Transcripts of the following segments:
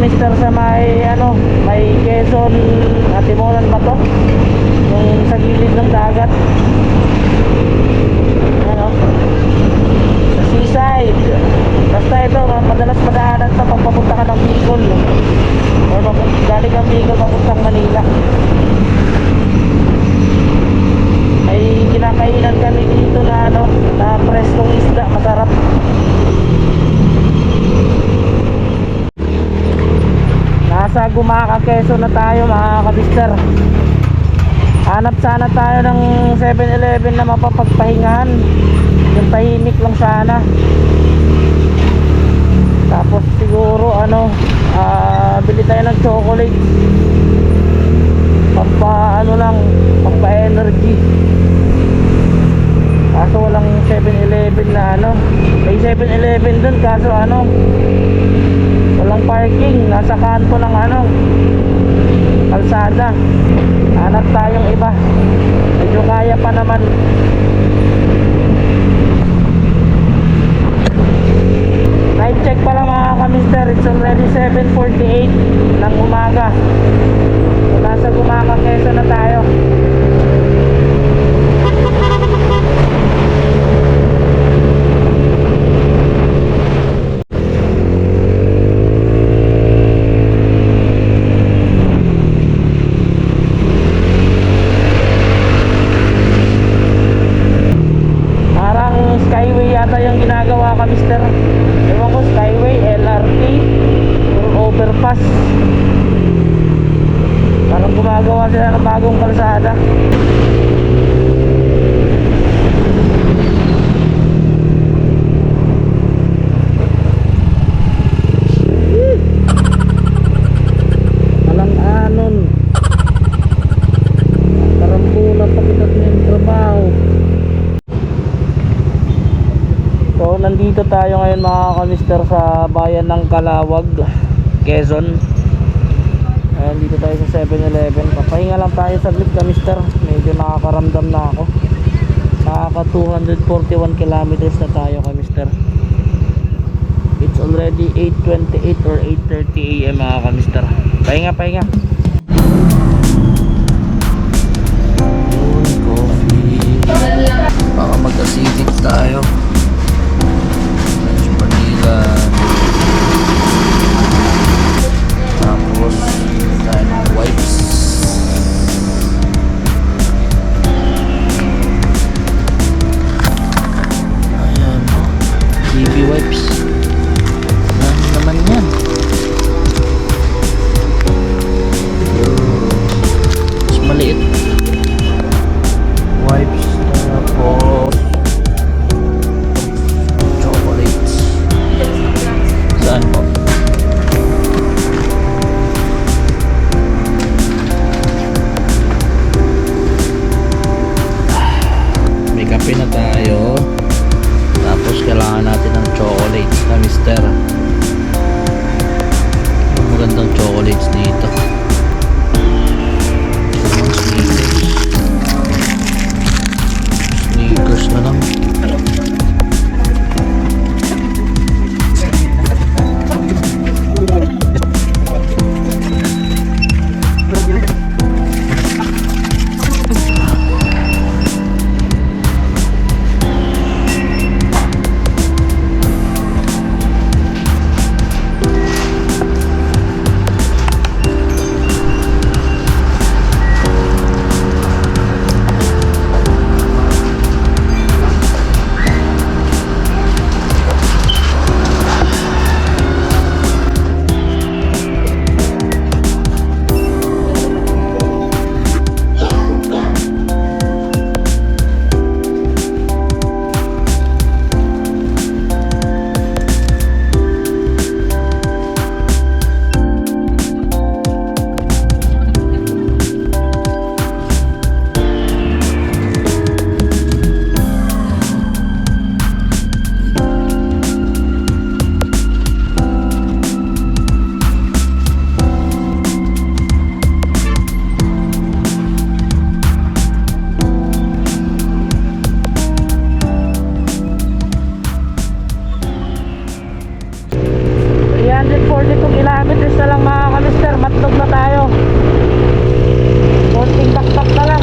mister sa may ano, may Quezon Atimonan ba to? Yung sa gilid ng dagat. Ano? Sa seaside. Basta ito, madalas madaanan to pag papunta ka ng Bicol. Or galing ng Bicol papuntang Manila. May kinakainan kami dito na ano, na preskong isda, masarap. Nasa Gumaca, Quezon na tayo mga kabister. Hanap sana tayo ng 7-Eleven na mapapagpahingahan. Yung tahimik lang sana. Tapos siguro ano, bili tayo ng chocolate. Pampa ano lang, pampa energy. Kaso walang 7-Eleven na ano. May 7-Eleven dun kaso ano, walang parking, nasa kanto ng ano, kalsada. Hanap tayong iba. Medyo kaya pa naman. Time check pa lang mga kamister. It's already 7:48 ng umaga. So, nasa Gumaca, Quezon na tayo. Skyway yata yung ginagawa ka mister. Ewan ko, Skyway, LRT or overpass. Parang gumagawa sila ng bagong kalsada. Walang anon. Karambula pa kita ng trabaho. So nandito tayo ngayon mga kamister sa bayan ng Calawag, Quezon. Ayan, dito tayo sa 7-Eleven. Papahinga lang tayo saglit kamister. Medyo nakakaramdam na ako. Nakaka 241 kilometers na tayo kamister. It's already 8:28 or 8:30 AM mga kamister. Pahinga. Coffee. Baka mag-acidic tayo. Tapos tayo ng wipes. Ayan, BB wipes. Ano naman yan? Mas maliit wipes. Tapos chocolates. Saan po? May kape na tayo. Tapos kailangan natin ng chocolates na mister. Magandang chocolates dito. Sneakers na lang. 42 kilometers na lang mga kamister, matlog na tayo. Konting bakbak na lang.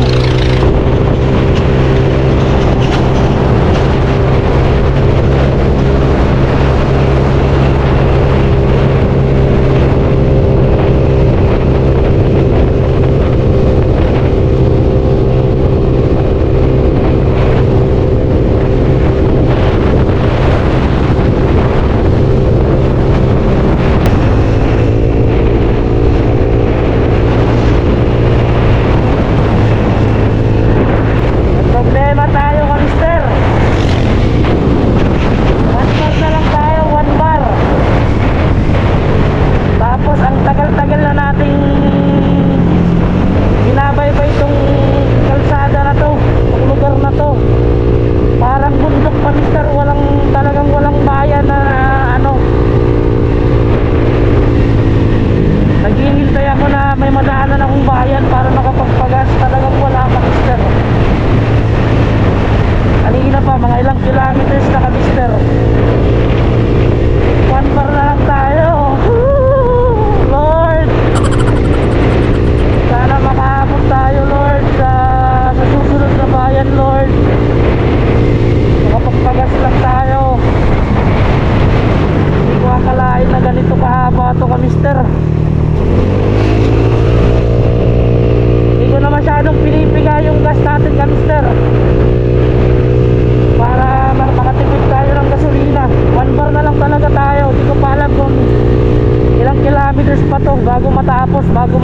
Bago matapos, bago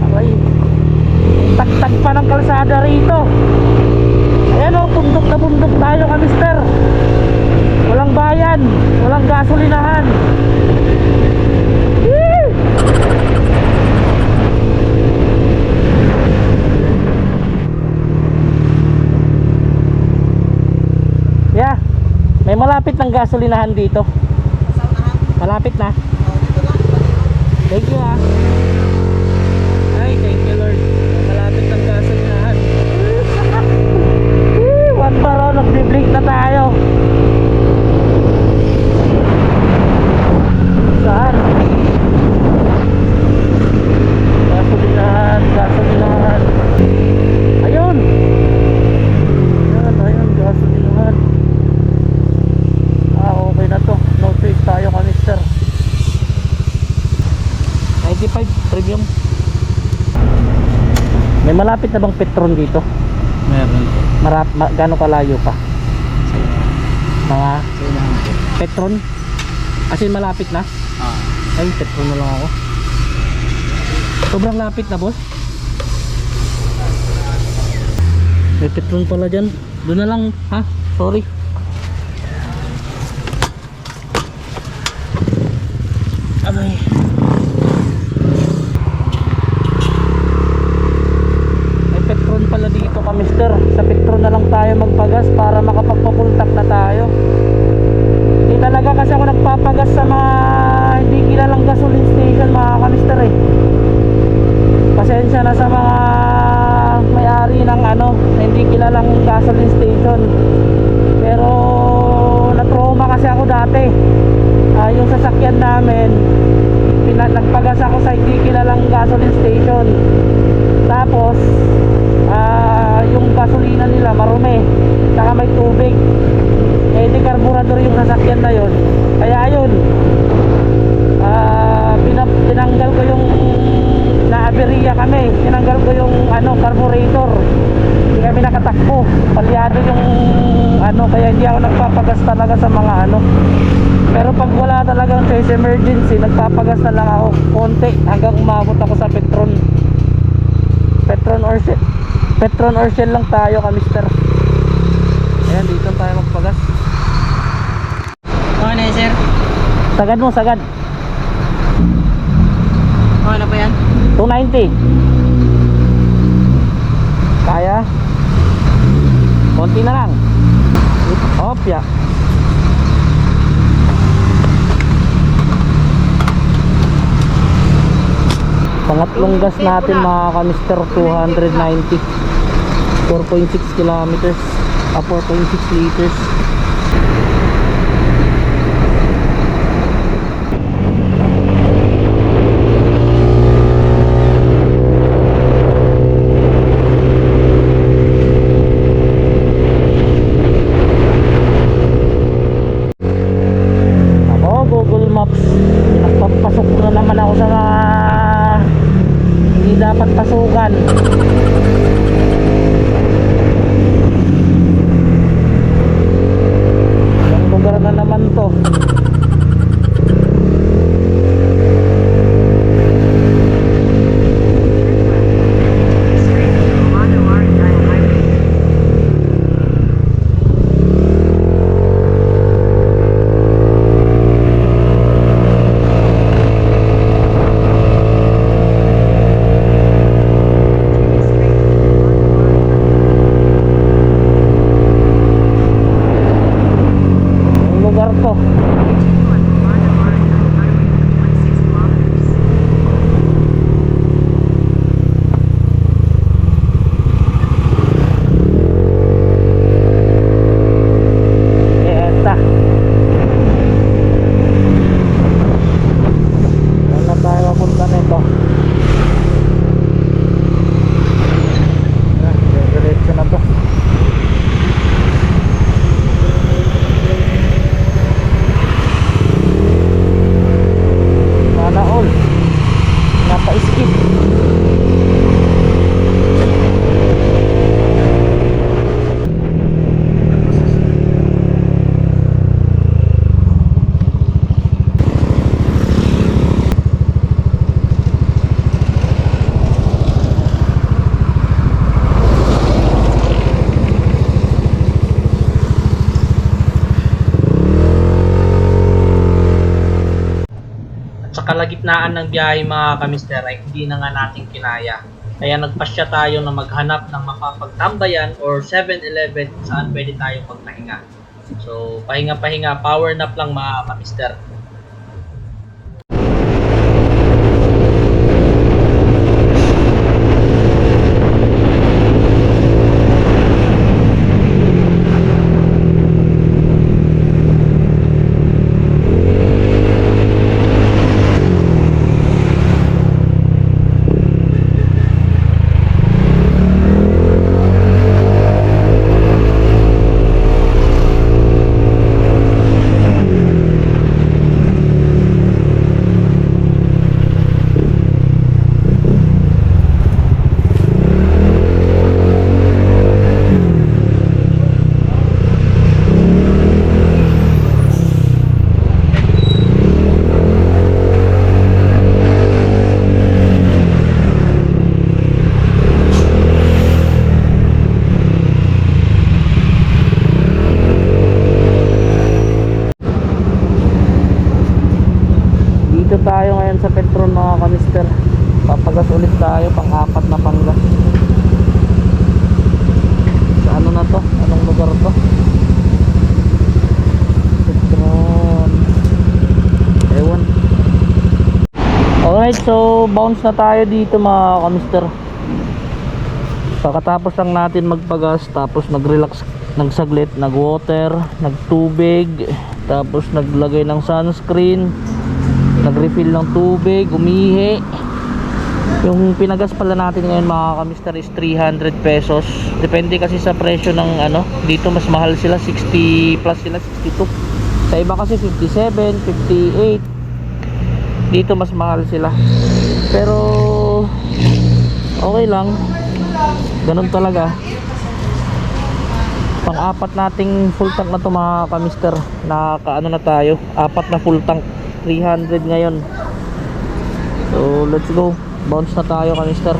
aray, tagtag pa ng kalsada rito. Ayan o, bundok na bundok tayo ka mister. Walang bayan, walang gasolinahan. Yee! Yeah, may malapit ng gasolinahan dito. Malapit na. Thank you ah. Ay, thank you Lord. Malapit ng gasolinahan. One bar oh, nagbi-blink na tayo. Saan? Gasolinahan, gasolinahan. Ayun. Ayun, gasolinahan. Okay na to. No choice tayo ka mister. 95 premium. May malapit na bang Petron dito? Meron po. Gano'ng kalayo pa? Mga Petron? As in malapit na? Ay, Petron na lang ako. Sobrang lapit na boss. May Petron pala dyan. Doon na lang ha? Sorry. Abay. Pala dito ka mister, sa Petron na lang tayo magpagas para makapagpapultak na tayo. Hindi talaga kasi ako nagpapagas sa mga hindi kilalang gasoline station mga kamister eh. Pasensya na sa mga may-ari ng hindi kilalang gasoline station. Pero na-trauma kasi ako dati. Yung sasakyan namin nagpagas ako sa hindi kilalang gasoline station. Tapos yung gasolina nila marumi, saka may tubig, di karburador yung sasakyan na yun. Kaya yun, tinanggal ko yung naaberiya kami, tinanggal ko yung carburetor, hindi kami nakatakbo, palyado yung kaya hindi ako nagpapagas talaga sa mga pero pag wala talagang choice emergency, nagpapagas na lang ako konti hanggang umabot ako sa Petron or Shell lang tayo ka mister. Ayan, dito tayo magpagas. Okay na yun, sir. Sagad mo, sagad. Okay na po yan. 290. Kaya? Konti na lang. Opya. Pangatlong gas natin mga kamister, 290. 4.6 kilometers, 4.6 liters. naman to. Ang lugar to. Eta. Saan na tayo mapunta nito? Diretso na to. Sana all. Napa-skip. Sa kalagitnaan ng biyahe mga kamister ay hindi na nga natin kinaya. Kaya nagpasya tayo na maghanap ng mapapagtambayan or 7-Eleven kung saan pwede tayong magpahinga. So pahinga-pahinga, power nap lang mga kamister. Dito tayo ngayon sa Petron mga kamister. Papagas ulit tayo, pang-apat na panggas. Sa ano na to? Anong lugar to? Petron. Ewan. Alright, so bounce na tayo dito mga kamister. Pagkatapos lang natin magpagas, tapos nag-relax ng saglit, nag-water, nagtubig, tapos naglagay ng sunscreen, nag-refill ng tubig, umihi. Yung pinagas pala natin ngayon mga kamister is 300 pesos. Depende kasi sa presyo ng ano. Dito mas mahal sila, 60 plus sila, 62. Sa iba kasi 57, 58. Dito mas mahal sila. Pero okay lang. Ganun talaga. Pang-apat nating full tank na to mga kamister. Nakaano na tayo, apat na full tank, 300 ngayon. So let's go, bounce na tayo kamister.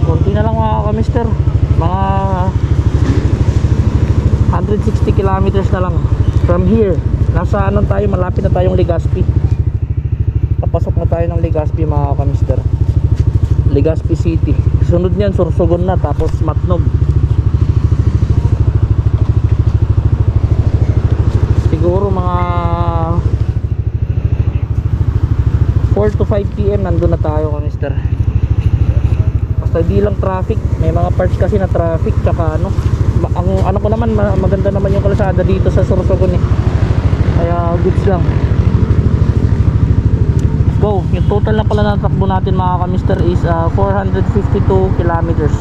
Konti na lang mga kamister, mga 160 kilometers na lang from here. Nasa ano tayo, malapit na tayong Legazpi. Papasok na tayo ng Legazpi mga kamister, Legazpi City. Sunod niyan Sorsogon na, tapos Matnog. Siguro mga 4 to 5 PM nandun na tayo kamister. Basta di lang traffic, may mga parts kasi na traffic. Tsaka ano, ang ano ko naman, maganda naman yung kalsada dito sa Sorsogon eh. Kaya goods lang. Go, yung total na pala na takbo natin mga kamister is 452 kilometers.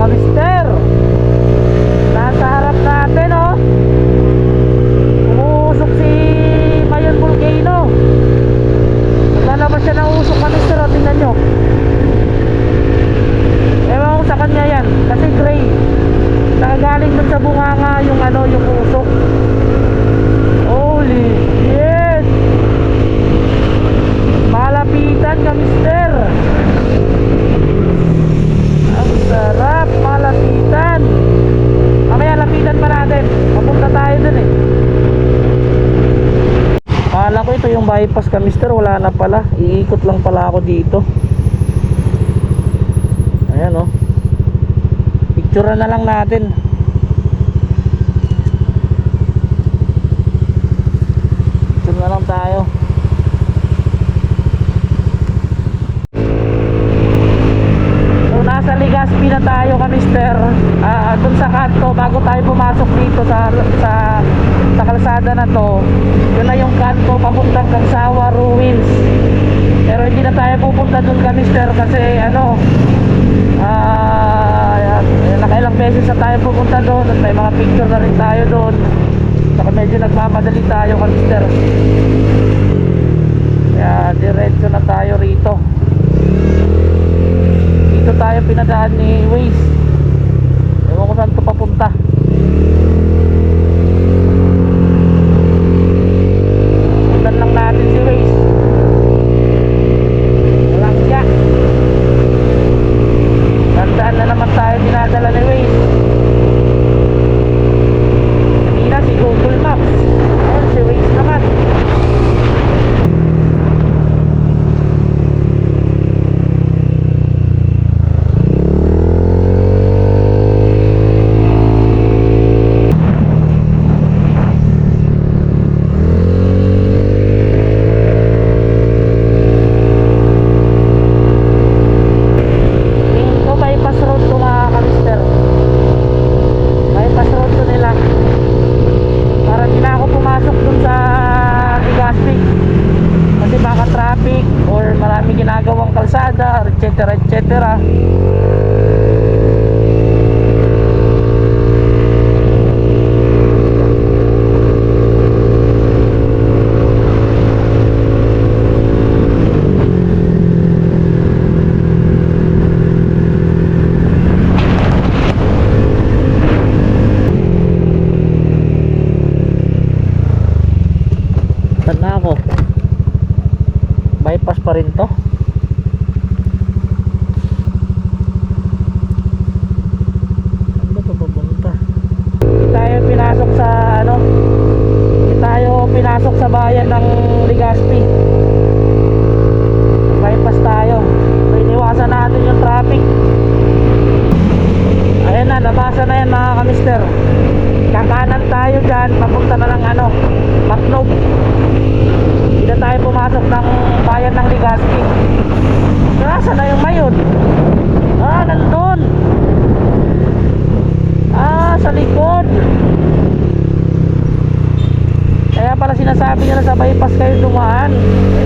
kamister. Nasa harap natin oh. Umuusok si Mayon Volcano. Naglalabas siya ng usok kamister oh. Tingnan nyo. Ewan ko sa kanya yan. Kasi gray. Nakagaling dun sa bunganga yung ano, yung usok. Holy shit. Malapitan kamister. Ang sarap, malapitan. Mamaya lapitan pa natin. Papunta tayo dun eh. Kala ko ito yung bypass kamister. Wala na pala. Iikot lang pala ako dito. Ayan oh. Picture na lang natin. Picture na lang tayo. Nasa Legazpi na tayo kamister. Dun sa kanto bago tayo pumasok dito sa kalsada na to. Yun na yung kanto papuntang Kagsawa Ruins. Pero hindi na tayo pupunta dun kamister kasi ano, nakailang beses na tayo pupunta doon at may mga picture na rin tayo doon. Saka medyo nagmamadali tayo kamister. Kaya diretso na tayo rito. Dito tayo pinadaan ni Waze. Ewan ko saan ito papunta. Puntan lang natin si Waze. Walang siya. Tandaan na naman tayo dinadala ni Waze. Kanina si Google Maps. Ayun si Waze naman. Etc. Saan na ako? Bypass pa rin to. Pinasok sa bayan ng Legazpi. Bypass tayo. So iniwasan natin yung traffic. Ayan na, nabasa na yan mga kamister. Kakanan tayo dyan. Papunta na ng ano, Matnog. Hindi na tayo pumasok ng bayan ng Legazpi. Nasa na yung Mayon? Nandun. Sa likod. Kaya pala sinasabi nila sa bypass kayo dumaan.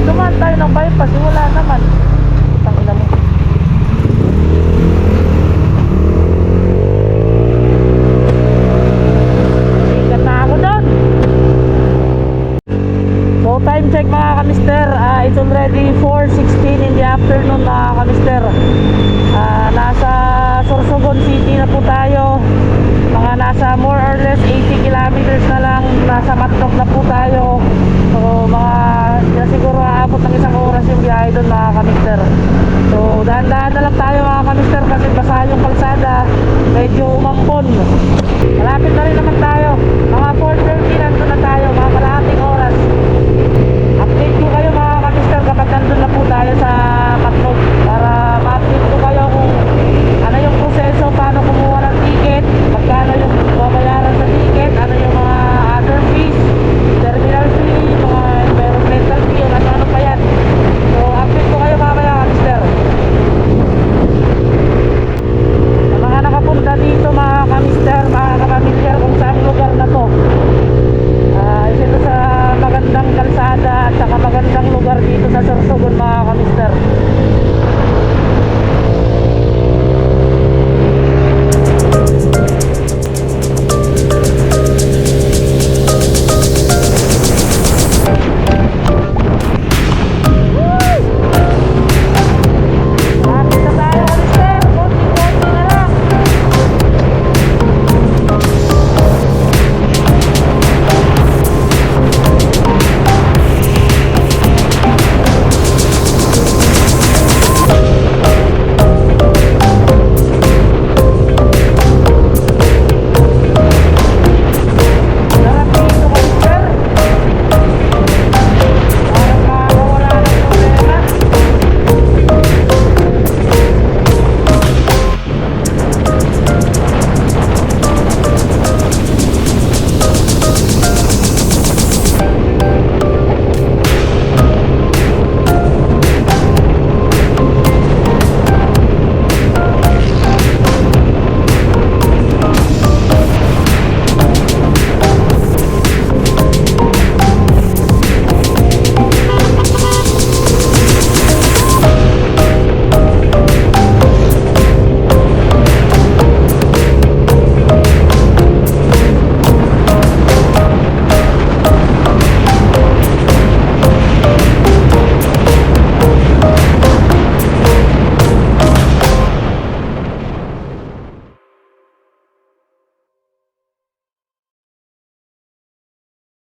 Dumaan tayo ng bypass, wala naman. Tangina mo. Sikat na ako doon. So time check mga kamister. It's already 4:16 in the afternoon mga kamister. Nasa Sorsogon City na po tayo. Mga nasa more or less 80 kilometers na lang. Nasa Matnog na po tayo. So mga siguro aabot ng isang oras yung biyahe doon mga kamister. So dahan-dahan na lang tayo mga kamister kasi